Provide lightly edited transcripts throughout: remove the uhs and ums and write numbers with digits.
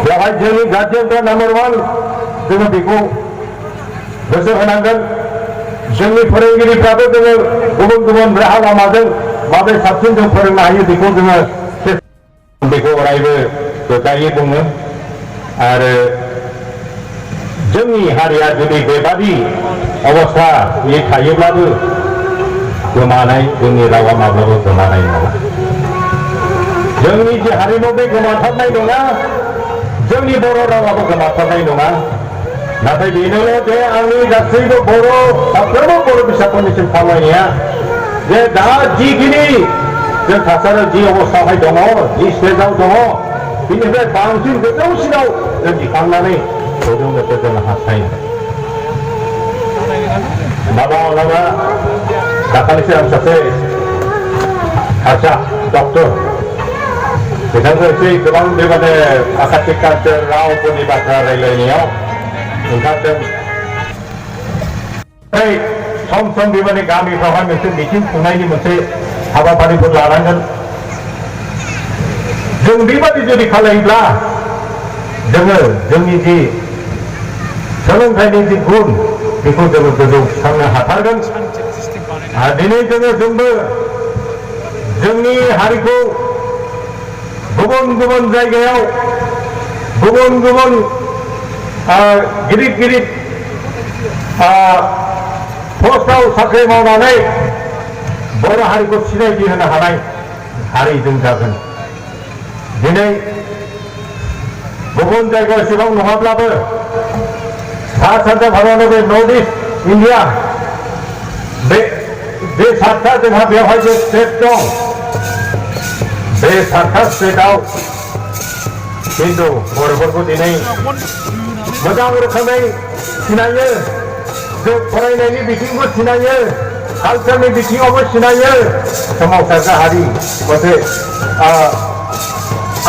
बेवहाय जोंनि गार्जेनफ्रा number one जोङो बेखौ गोसो होनांगोन जोंनि फोरोंगिरिफ्राबो जोङो गुबुन गुबुन राहा लामाजों माबोरै साबसिन जों फोरोंनो हायो बेखौ जोङो बेखौ अरायबो गोग्गायै बुङो आरो जोंनि हारिया जुदि बेबादि अबस्था बे थायोब्लाबो गोमानाय जोंनि रावा माब्लाबा गोमानाय नङा जोंनि जे हारिमु बे गोमाथारनाय नङा जोंनि बर' रावाबो गोमाथारनाय नङा नाथाय बेनोल' जे आंनि गासैबो बर' साफ्रोमबो बर' बिसाफोरनिसिम खावलायनाया जे दा जिखिनि जों थासारियाव जि अबस्थायावहाय दङ जि स्टेजाव दङ बेनिफ्राय बांसिन गोजौसिनाव जों दिखांनानै गोजौनोसो जों हास्थायो माब्लाबा दाखालिसो आं सासे हारसा डक्टर बिथांखौ एसे गोबां बेबादि माखासे कालचार रावफोरनि बाथ्रा रायलायनायाव ओंखारदों सम सम बेबादि गामिफ्रावहाय मोनसे मिटिं खुंनायनि मोनसे हाबाफारिफोर लानांगोन जों बेबादि जुदि खालायोब्ला जोङो जोंनि जि सोलोंथाइनि जि गुन बेखौ जोङो गोजौ थिखांनो हाथारगोन आरो दिनै जोंबो जोंनि हारिखौ गुबुन गुबुन जायगायाव गुबुन गुबुन गिदिर गिदिर पस्टआव साख्रि मावनानै बर' हारिखौ सिनायथि होनो हानाय हारि जों जागोन दिनै गुबुन जायगायाव एसेबां नङाब्लाबो सा सानजा भारतनि बे नर्थ इस्ट इन्डिया बे सातथा जोंहा बेवहाय जे स्टेट दं बे सातथा स्टेटआव खिन्थु बर'फोरखौ दिनै मोजां रोखोमै सिनायो जों फरायनायनि बिथिंबो सिनायो कालचारनि बिथिङावबो सिनायो सोमावसारग्रा हारि मोनसे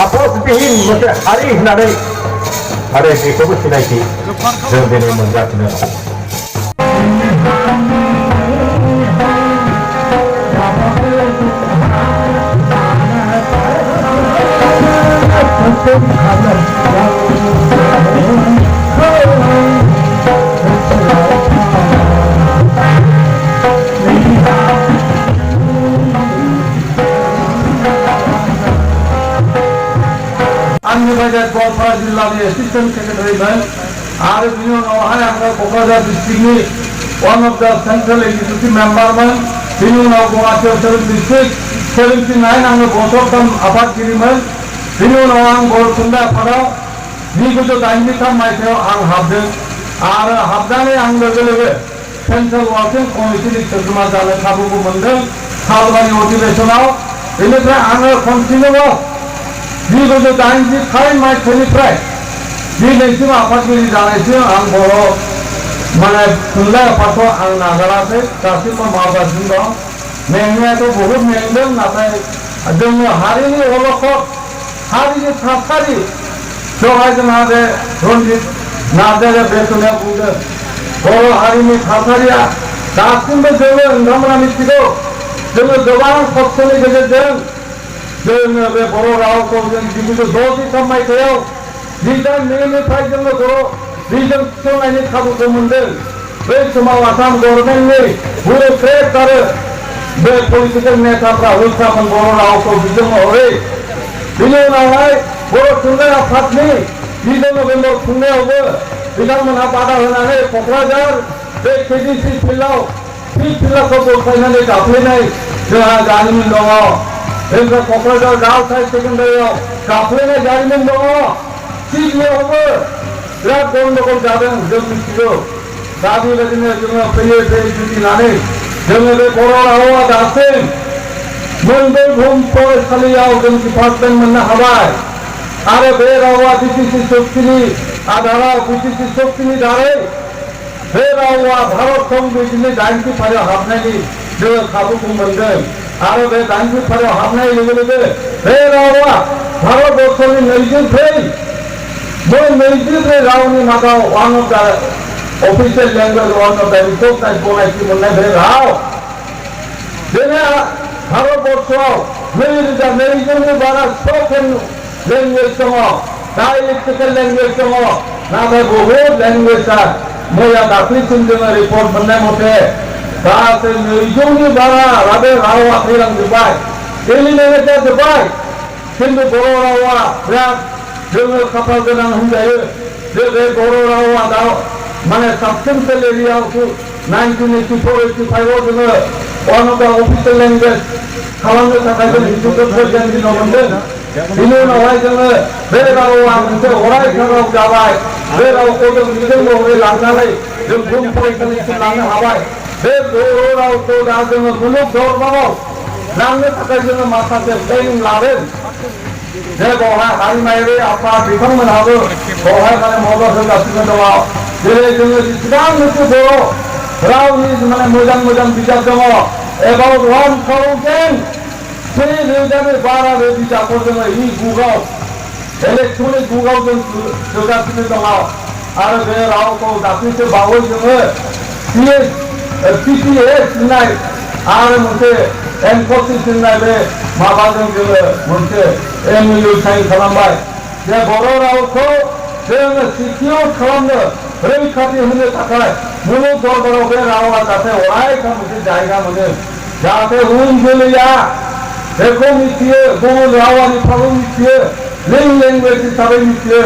आफसबिहीन मोनसे हारि होननानै आरो बेखौबो सिनायथि जों दिनै मोनगासिनो दं आंनि बायदिया गवालपारा जिल्लानि एसिस्टेन्ट सेक्रेटारिमोन आरो बिनि उनावहाय आङो क'क्राझार डिस्ट्रिक्टनि वान अफ द सेन्ट्रेल एक्जिकिउटिभ मेम्बारमोन बिनि उनाव गुवाहाटियाव 79 आङो बोसोरथाम आफादगिरिमोन बिनि उनाव आं बर' थुनलाइ आफादाव 1983 मायथाइयाव आं हाबदों आरो हाबनानै आं लोगो लोगो सेन्ट्रेल वार्किं कमिटिनि सोद्रोमा जानो खाबुबो मोनदों सालबारि अधिवेशनाव बेनिफ्राय आङो कन्टिनिउ 1983 मायथाइनिफ्राय दिनैसिम आफादगिरि जानायसिम आं बर' माने थुनलाइ आफादखौ आं नागाराखै दासिमबो मावगासिनो दं मेंनायाथ' बहुद मेंदों नाथाय जोङो हारिनि अलखद हारिनि थासारि दहाय जोंहा बे रन्जित नार्जारिया बेखेवनायाव बुंदों बर' हारिनि थासारिया दासिमबो जोङो नोंथांमोना मिथिगौ जोङो गोबां खस्थ'नि गेजेरजों जोङो बे बर' रावखौ जों 1963 मायथाइयाव बिजाब मेनिफ्राय जोङो बर' बिजों थिसननायनि खाबुखौ मोनदों बै समाव आसाम गभर्नमेन्टनि बुर'क्रेट आरो बे पलिटिकेल नेताफ्रा उल्थामोन बर' रावखौ बिजों महरै बिनि उनावहाय बर' थुनलाइ आफादनि 2 नभेम्बर खुंनायावबो बिथांमोनहा बादा होनानै क'क्राझार बे केडिसि फिल्डआव फिल्डखौ बोख्लायनानै गाफ्लेनाय जोंहा जारिमिन दङ बेनिफ्राय क'क्राझार गार्लस हाई सेकेन्डारियाव गाफ्लेनाय जारिमिन दङ सिडनीआवबो बिराद गन्दगल जादों जों मिथिगौ दा बेबायदिनो जोङो फैयै जुजिनानै जोङो बे बर' रावा दासिम मोनब्रै बुहुम फरायसालियाव जों डिपार्टमेन्ट मोननो हाबाय आरो बे रावा बिटिसि शक्तिनि आधाराव बिटिसि शक्तिनि दारै बे रावा भारत संबिजितनि 80 फारियाव हाबनायनि जोङो खाबुखौ मोनदों आरो बे 80 फारियाव हाबनाय लोगो लोगो बे रावा भारतबर्षनि 23 रावनि मादाव वान अफ द अफिसियेल लैंग्वेज वान अफ द रिकगनाइज गनायथि मोननाय बे राव दिनै भारतबर्षआव 2000 बारा स्पोकेन लैंग्वेज दङ dialectical language dङ नाथाय बहुत language मैया दाख्लैसिम जोङो रिपर्ट मोननाय मथे गासै 200नि बारा रावा थैलांजोब्बाय एलिमिनेट जाजोब्बाय खिन्थु बर' रावा बिराद जोङो खाफाल गोनां होनजायो जे बे बर' रावा दा माने साबसिन एरियायाव 1984-85 जोङो one of the official language खालामनो थाखाय जों हिन्दुफोर प्रेसिडेन्ट दिनाव मोनदों बिनि उनावहाय जोङो बे रावा मोनसे अरायथा राव जाबाय बे रावखौ जों बिजों महरै लांनानै जों बुहुम फरायसालिसिम लांनो हाबाय बे बर' रावखौ दा जोङो मुलुग दरबाराव लांनो थाखाय जोङो माखासे ट्रेनिं लादों जे बेवहाय हारिमायारि आफाद बिथांमोनहाबो बेवहाय माने मदद होगासिनो दङ जेरै जोङो जेसेबांनोखि बर' रावनि माने मोजां बिजाब दङ about 1,000 बारा बे बिजाबखौ जोङो इ-बुकआव इलेक्ट्रनिक बुकआव जों सोगासिनो दङ आरो बे रावखौ दाख्लैसो बावै जोङो PTS होननाय आरो मोनसे एनफोर्सिस होननाय बे माबाजों जोङो मोनसे MOU साइन खालामबाय जे बर' रावखौ जोङो सिकिउर खालामनो रैखाथि होनो थाखाय मुलुग दरबाराव बे रावा जाहाथे अरायथा मोनसे जायगा मोनो जाहाथे उन जोलैया बेखौ मिथियो गुबुन रावानिफ्रायबो मिथियो लिं लेंगुवेज हिसाबै मिथियो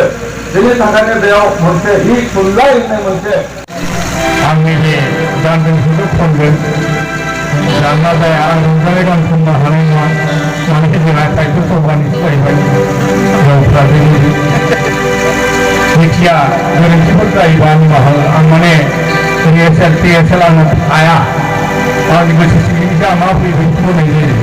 बेनि थाखायनो बेयाव मोनसे हि थुनलाइ होननाय मोनसे आंनि बे गानजोंसो खनगोन जाना जाया आं रंजानाय गान खननो हानाय नङा मानोना जोंहा साहित्य सभानि जाहैबाय रावफ्रा जोंनि मिथिया गोरोन्थिफोर जायोबा निमाहा आं माने रिएसएल टिएसएल आङो हाया आंनि गोसो सिंनिफ्राय मा फैयो बेखौ होनाय जायो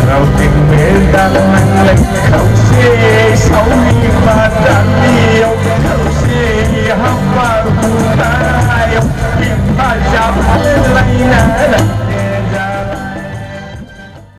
Rau ting beda Hãy subscribe cho kênh Ghiền Mì Gõ để không bỏ lỡ những video hấp dẫn